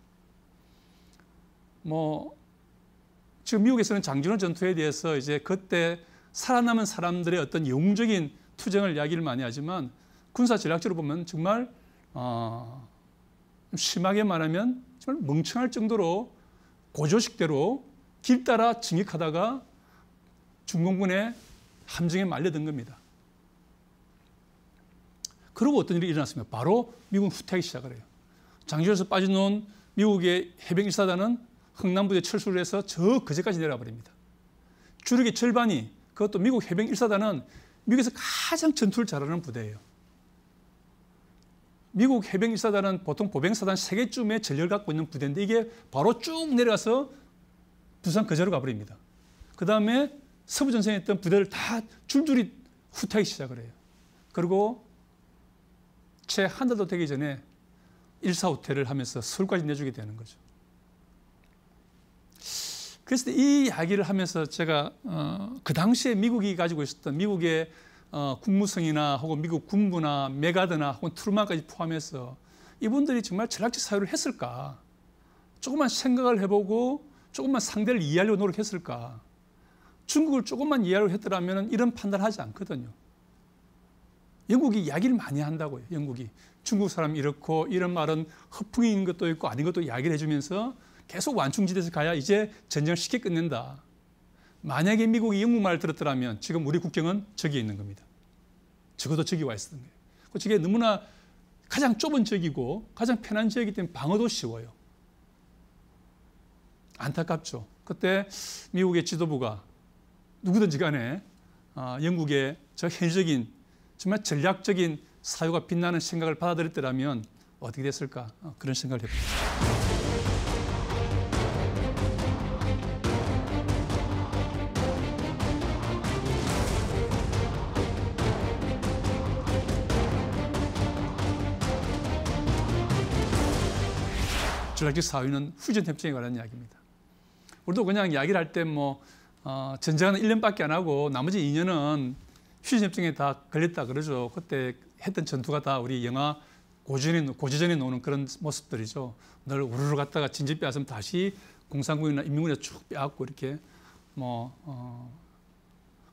지금 미국에서는 장진호 전투에 대해서 이제 그때 살아남은 사람들의 어떤 영웅적인 투쟁을 이야기를 많이 하지만 군사 전략적으로 보면 정말 심하게 말하면 정말 멍청할 정도로 고조식대로 길 따라 진격하다가 중공군의 함정에 말려든 겁니다. 그리고 어떤 일이 일어났습니다. 바로 미국은 후퇴하기 시작을 해요. 장진호에서 빠져나온 미국의 해병 1사단은 흥남부대 철수를 해서 저 그제까지 내려와 버립니다. 주력의 절반이, 그것도 미국 해병 1사단은 미국에서 가장 전투를 잘하는 부대예요. 미국 해병 1사단은 보통 보병사단 3개쯤의 전력을 갖고 있는 부대인데 이게 바로 쭉 내려가서 부산 거제로 가버립니다. 그 다음에 서부전선에 있던 부대를 다 줄줄이 후퇴하기 시작을 해요. 그리고 채 한 달도 되기 전에 1사 후퇴를 하면서 서울까지 내주게 되는 거죠. 그래서 이 이야기를 하면서 제가 그 당시에 미국이 가지고 있었던 미국의 국무성이나 혹은 미국 군부나 메가드나 혹은 트루만까지 포함해서 이분들이 정말 전략적 사유를 했을까? 조금만 생각을 해보고 조금만 상대를 이해하려고 노력했을까? 중국을 조금만 이해하려고 했더라면 이런 판단을 하지 않거든요. 영국이 이야기를 많이 한다고요. 영국이. 중국 사람이 이렇고 이런 말은 허풍인 것도 있고 아닌 것도 이야기를 해주면서 계속 완충지대에서 가야 이제 전쟁을 쉽게 끝낸다. 만약에 미국이 영국 말을 들었더라면 지금 우리 국경은 저기에 있는 겁니다. 적어도 저기 와 있었던 거예요. 저게 너무나 가장 좁은 지역이고 가장 편한 지역이기 때문에 방어도 쉬워요. 안타깝죠. 그때 미국의 지도부가 누구든지 간에 영국의 저 현실적인 정말 전략적인 사유가 빛나는 생각을 받아들였더라면 어떻게 됐을까? 그런 생각을 해봅니다. 전략적 사유는 휴전 협정에 관한 이야기입니다. 우리도 그냥 이야기를 할 때 전쟁은 1년밖에 안 하고 나머지 2년은 휴전 협정에 다 걸렸다 그러죠. 그때 했던 전투가 다 우리 영화 고지전에 나오는 그런 모습들이죠. 늘 우르르 갔다가 진지 빼앗으면 다시 공산군이나 인민군에 쭉 빼앗고 이렇게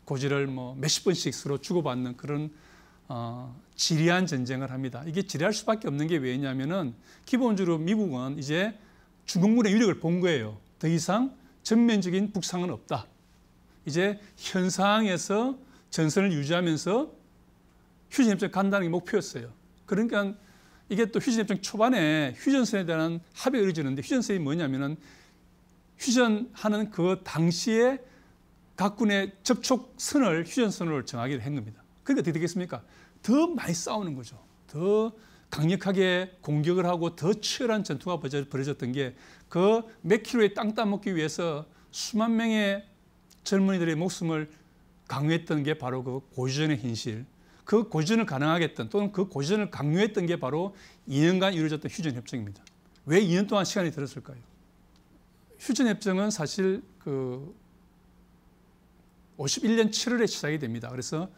고지를 몇십 번씩 서로 주고받는 그런 지리한 전쟁을 합니다. 이게 지리할 수밖에 없는 게 왜냐면은 기본적으로 미국은 이제 중공군의 위력을 본 거예요. 더 이상 전면적인 북상은 없다. 이제 현 상황에서 전선을 유지하면서 휴전협정 간다는 게 목표였어요. 그러니까 이게 또 휴전협정 초반에 휴전선에 대한 합의가 이루어지는데 휴전선이 뭐냐면은 휴전하는 그 당시에 각 군의 접촉선을 휴전선으로 정하기로 한 겁니다. 그러니까 어떻게 되겠습니까? 더 많이 싸우는 거죠. 더 강력하게 공격을 하고 더 치열한 전투가 벌어졌던 게 그 몇 킬로의 땅 따먹기 위해서 수만 명의 젊은이들의 목숨을 강요했던 게 바로 그 고지전의 현실. 그 고지전을 가능하게 했던 또는 그 고지전을 강요했던 게 바로 2년간 이루어졌던 휴전협정입니다. 왜 2년 동안 시간이 들었을까요? 휴전협정은 사실 그 51년 7월에 시작이 됩니다. 그래서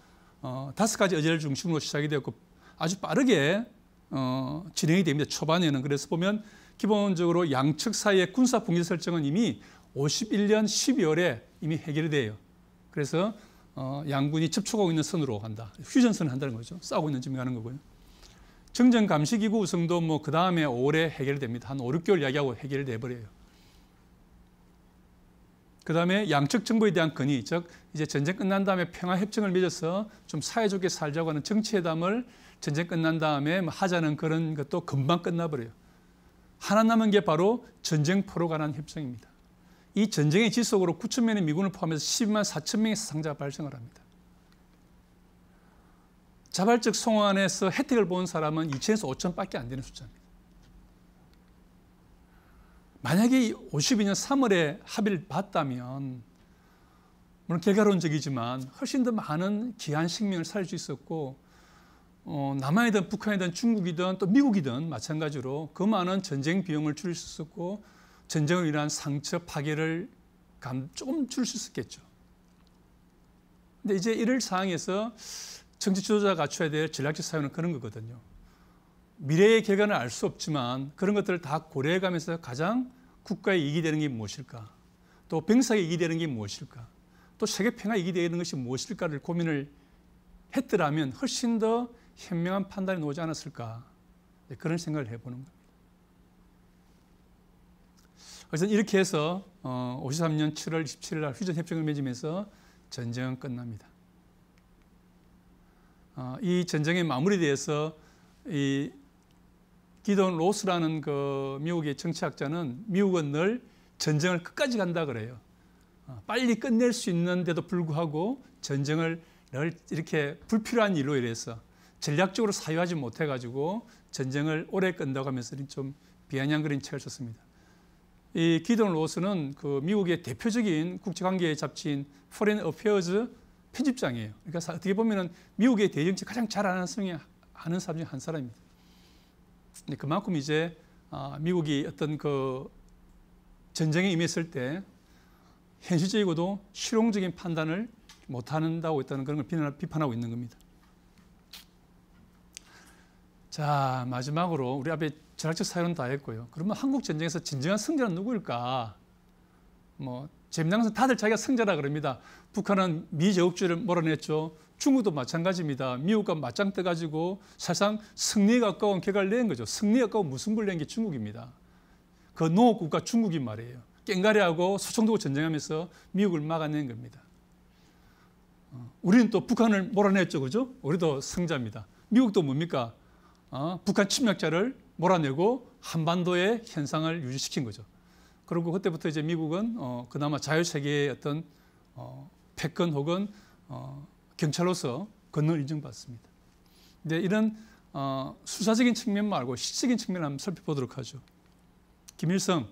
5가지 의제를 중심으로 시작이 되었고 아주 빠르게 진행이 됩니다. 초반에는. 그래서 보면 기본적으로 양측 사이의 군사 분계 설정은 이미 51년 12월에 이미 해결이 돼요. 그래서 양군이 접촉하고 있는 선으로 간다. 휴전선을 한다는 거죠. 싸우고 있는 점이 가는 거고요. 정전 감시기구 우승도 뭐 그 다음에 5월에 해결됩니다. 한 5, 6개월 이야기하고 해결돼 버려요. 그 다음에 양측 정부에 대한 건의, 즉 이제 전쟁 끝난 다음에 평화협정을 맺어서 좀 사이좋게 살자고 하는 정치회담을 전쟁 끝난 다음에 하자는 그런 것도 금방 끝나버려요. 하나 남은 게 바로 전쟁포로 관한 협정입니다. 이 전쟁의 지속으로 9천 명의 미군을 포함해서 12만 4천 명의 사상자가 발생을 합니다. 자발적 송환에서 혜택을 본 사람은 2천에서 5천밖에 안 되는 숫자입니다. 만약에 52년 3월에 합의를 봤다면 물론 결과론적이지만 훨씬 더 많은 귀한 생명을 살릴 수 있었고 남한이든 북한이든 중국이든 또 미국이든 마찬가지로 그 많은 전쟁 비용을 줄일 수 있었고 전쟁으로 인한 상처 파괴를 조금 줄일 수 있었겠죠. 근데 이제 이럴 상황에서 정치 지도자가 갖춰야 될 전략적 사유는 그런 거거든요. 미래의 결과는 알 수 없지만 그런 것들을 다 고려해 가면서 가장 국가에 이익이 되는 게 무엇일까? 또 병사에 이익이 되는 게 무엇일까? 또 세계 평화에 이익이 되는 것이 무엇일까를 고민을 했더라면 훨씬 더 현명한 판단이 나오지 않았을까? 그런 생각을 해보는 겁니다. 그래서 이렇게 해서 53년 7월 27일 날 휴전협정을 맺으면서 전쟁은 끝납니다. 이 전쟁의 마무리돼서 이 기돈 로스라는 그 미국의 정치학자는 미국은 늘 전쟁을 끝까지 간다 그래요. 빨리 끝낼 수 있는데도 불구하고 전쟁을 늘 이렇게 불필요한 일로 이래서 전략적으로 사유하지 못해가지고 전쟁을 오래 끈다고 하면서 좀 비아냥거린 책을 썼습니다. 이 기돈 로스는 그 미국의 대표적인 국제관계 잡지인 Foreign Affairs 편집장이에요. 그러니까 어떻게 보면은 미국의 대정치 가장 잘 아는 사람 중 한 사람입니다. 근데 그만큼 이제 미국이 어떤 그 전쟁에 임했을 때 현실적이고도 실용적인 판단을 못한다고 했다는 그런 걸 비판하고 있는 겁니다. 자, 마지막으로 우리 앞에 전략적 사유는 다 했고요. 그러면 한국 전쟁에서 진정한 승자는 누구일까? 뭐 재밌는 것은 다들 자기가 승자라 그럽니다. 북한은 미 제국주의를 몰아냈죠. 중국도 마찬가지입니다. 미국과 맞짱 떠가지고 사실상 승리에 가까운 결과를 낸 거죠. 승리에 가까운 무승부를 낸 게 중국입니다. 그 농업국가 중국이 말이에요. 깽가리하고 소총도구 전쟁하면서 미국을 막아낸 겁니다. 우리는 또 북한을 몰아냈죠. 그죠? 우리도 승자입니다. 미국도 뭡니까? 북한 침략자를 몰아내고 한반도의 현상을 유지시킨 거죠. 그리고 그때부터 이제 미국은 그나마 자유세계의 어떤 패권 혹은 경찰로서 권능을 인정받습니다. 근데 이런 수사적인 측면 말고 실질적인 측면을 한번 살펴보도록 하죠. 김일성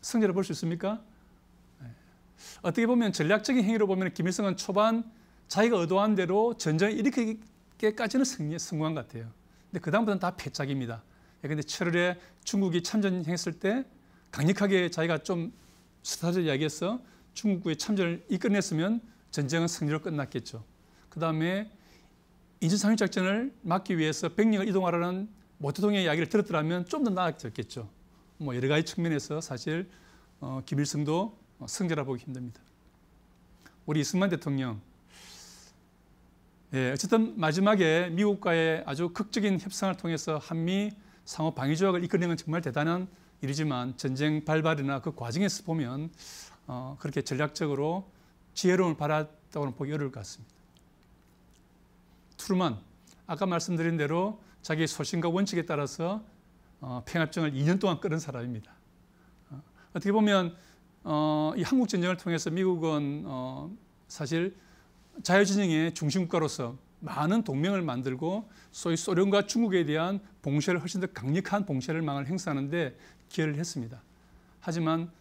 승자를 볼 수 있습니까? 네. 어떻게 보면 전략적인 행위로 보면 김일성은 초반 자기가 의도한 대로 전쟁을 일으키기까지는 성공한 것 같아요. 근데 그 다음부터는 다 패착입니다. 그런데 7월에 중국이 참전했을 때 강력하게 자기가 좀 스타트를 이야기해서 중국의 참전을 이끌어냈으면 전쟁은 승리로 끝났겠죠. 그 다음에 인천상륙작전을 막기 위해서 병력을 이동하라는 모태동의 이야기를 들었더라면 좀 더 나아졌겠죠. 뭐 여러 가지 측면에서 사실 김일성도 승자라 보기 힘듭니다. 우리 이승만 대통령, 어쨌든 마지막에 미국과의 아주 극적인 협상을 통해서 한미 상호 방위 조약을 이끌어낸 건 정말 대단한 일이지만 전쟁 발발이나 그 과정에서 보면 그렇게 전략적으로 지혜로움을 발휘했다고는 보기 어려울 것 같습니다. 트루만, 아까 말씀드린 대로 자기의 소신과 원칙에 따라서 평화협정을 2년 동안 끌은 사람입니다. 어떻게 보면 이 한국전쟁을 통해서 미국은 사실 자유진영의 중심국가로서 많은 동맹을 만들고 소위 소련과 중국에 대한 봉쇄를 훨씬 더 강력한 봉쇄망을 행사하는데 기여를 했습니다. 하지만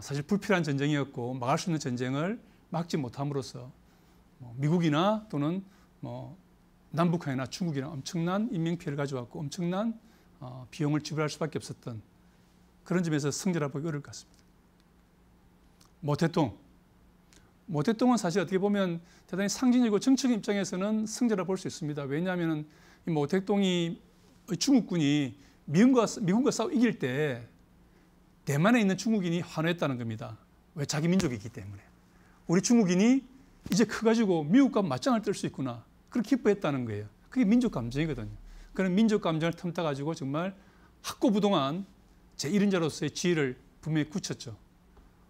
사실 불필요한 전쟁이었고 막을 수 있는 전쟁을 막지 못함으로써 미국이나 또는 남북한이나 중국이나 엄청난 인명피해를 가져왔고 엄청난 비용을 지불할 수밖에 없었던 그런 점에서 승자라 보기 어려울 것 같습니다. 모태동은 사실 어떻게 보면 대단히 상징이고 정치적 입장에서는 승자라 볼 수 있습니다. 왜냐하면 이 모택동이 중국군이 미군과 싸워 이길 때 대만에 있는 중국인이 환호했다는 겁니다. 왜? 자기 민족이기 때문에. 우리 중국인이 이제 커가지고 미국과 맞짱을 뜰 수 있구나. 그렇게 기뻐했다는 거예요. 그게 민족 감정이거든요. 그런 민족 감정을 틈타가지고 정말 학고부동한 제1인자로서의 지위를 분명히 굳혔죠.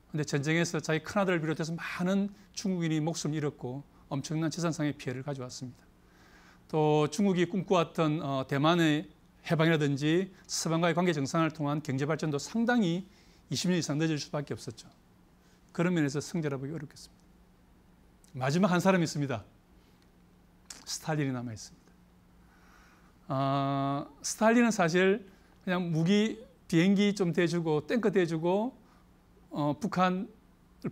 그런데 전쟁에서 자기 큰아들을 비롯해서 많은 중국인이 목숨을 잃었고 엄청난 재산상의 피해를 가져왔습니다. 또 중국이 꿈꿔왔던 대만의 해방이라든지 서방과의 관계 정상을 통한 경제 발전도 상당히 20년 이상 늦을 수밖에 없었죠. 그런 면에서 승자라 보기 어렵겠습니다. 마지막 한 사람이 있습니다. 스탈린이 남아 있습니다. 스탈린은 사실 그냥 무기, 비행기 좀 대주고 탱크 대주고 북한을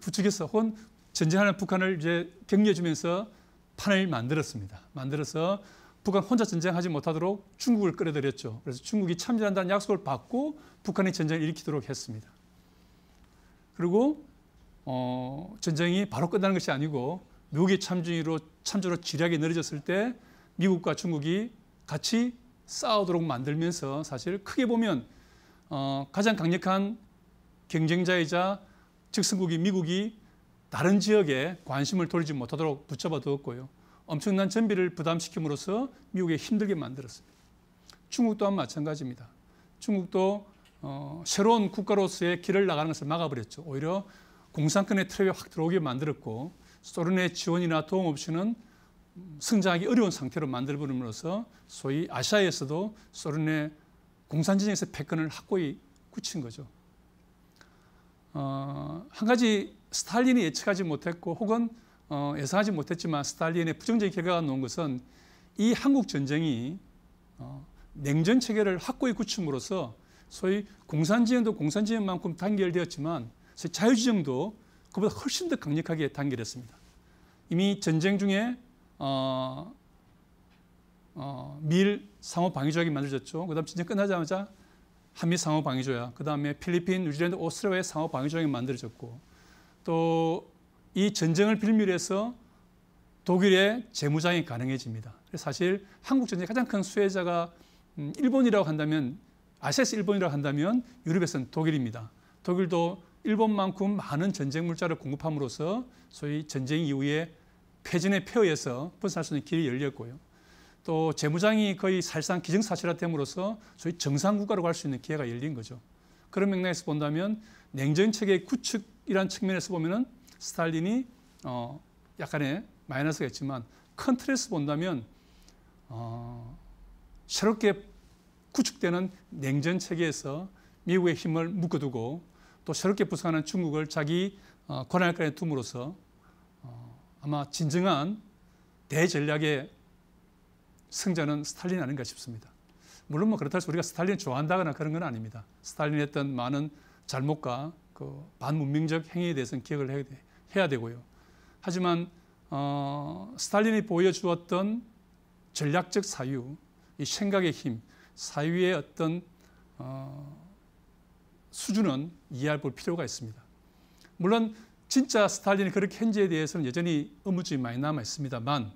부추겨서 혹은 전쟁하는 북한을 이제 격려해주면서 판을 만들었습니다. 만들어서 북한 혼자 전쟁하지 못하도록 중국을 끌어들였죠. 그래서 중국이 참전한다는 약속을 받고 북한이 전쟁을 일으키도록 했습니다. 그리고 전쟁이 바로 끝나는 것이 아니고 미국의 참전으로 지략이 늘어졌을 때 미국과 중국이 같이 싸우도록 만들면서 사실 크게 보면 가장 강력한 경쟁자이자 즉승국이 미국이 다른 지역에 관심을 돌리지 못하도록 붙잡아 두었고요. 엄청난 전비를 부담시킴으로써 미국에 힘들게 만들었습니다. 중국 또한 마찬가지입니다. 중국도 새로운 국가로서의 길을 나가는 것을 막아버렸죠. 오히려 공산권의 트랩에 확 들어오게 만들었고 소련의 지원이나 도움 없이는 성장하기 어려운 상태로 만들어버림으로써 소위 아시아에서도 소련의 공산진영에서 패권을 확고히 굳힌 거죠. 한 가지 스탈린이 예측하지 못했고 혹은 예상하지 못했지만 스탈린의 부정적인 결과가 나온 것은 이 한국 전쟁이 냉전 체계를 확고히 굳힘으로써 소위 공산진영도 공산진영만큼 단결되었지만 자유진영도 그보다 훨씬 더 강력하게 단결했습니다. 이미 전쟁 중에 미일 상호방위조약이 만들어졌죠. 그다음 전쟁 끝나자마자 한미 상호방위조약, 그다음에 필리핀, 뉴질랜드, 오스트레일리아의 상호방위조약이 만들어졌고 또 이 전쟁을 빌미로 해서 독일의 재무장이 가능해집니다. 사실 한국 전쟁의 가장 큰 수혜자가 일본이라고 한다면 아시아에서 일본이라고 한다면 유럽에서는 독일입니다. 독일도 일본만큼 많은 전쟁 물자를 공급함으로써 소위 전쟁 이후에 패전의 폐허에서 벗어날 수 있는 길이 열렸고요. 또 재무장이 거의 사실상 기정사실화됨으로써 소위 정상국가로 갈 수 있는 기회가 열린 거죠. 그런 맥락에서 본다면 냉전체계 구축이라는 측면에서 보면은 스탈린이 약간의 마이너스가 있지만 큰 틀에서 본다면 새롭게 구축되는 냉전체계에서 미국의 힘을 묶어두고 또 새롭게 부상하는 중국을 자기 권한권에 둠으로써 아마 진정한 대전략의 승자는 스탈린이 아닌가 싶습니다. 물론 그렇다고 해서 우리가 스탈린을 좋아한다거나 그런 건 아닙니다. 스탈린이 했던 많은 잘못과 그 반문명적 행위에 대해서는 기억을 해야 되고요. 하지만 스탈린이 보여주었던 전략적 사유, 이 생각의 힘, 사유의 어떤 수준은 이해할 필요가 있습니다. 물론 진짜 스탈린이 그렇게 했는지에 대해서는 여전히 의문점이 많이 남아 있습니다만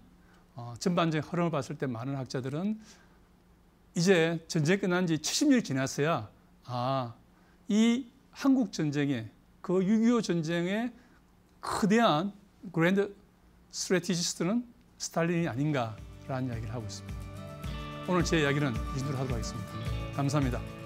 전반적인 흐름을 봤을 때 많은 학자들은 이제 전쟁이 끝난 지 70년이 지났어야 이 한국 전쟁의 그 6.25 전쟁의 거대한 그랜드 스트래티지스트는 스탈린이 아닌가라는 이야기를 하고 있습니다. 오늘 제 이야기는 이 정도로 하도록 하겠습니다. 감사합니다.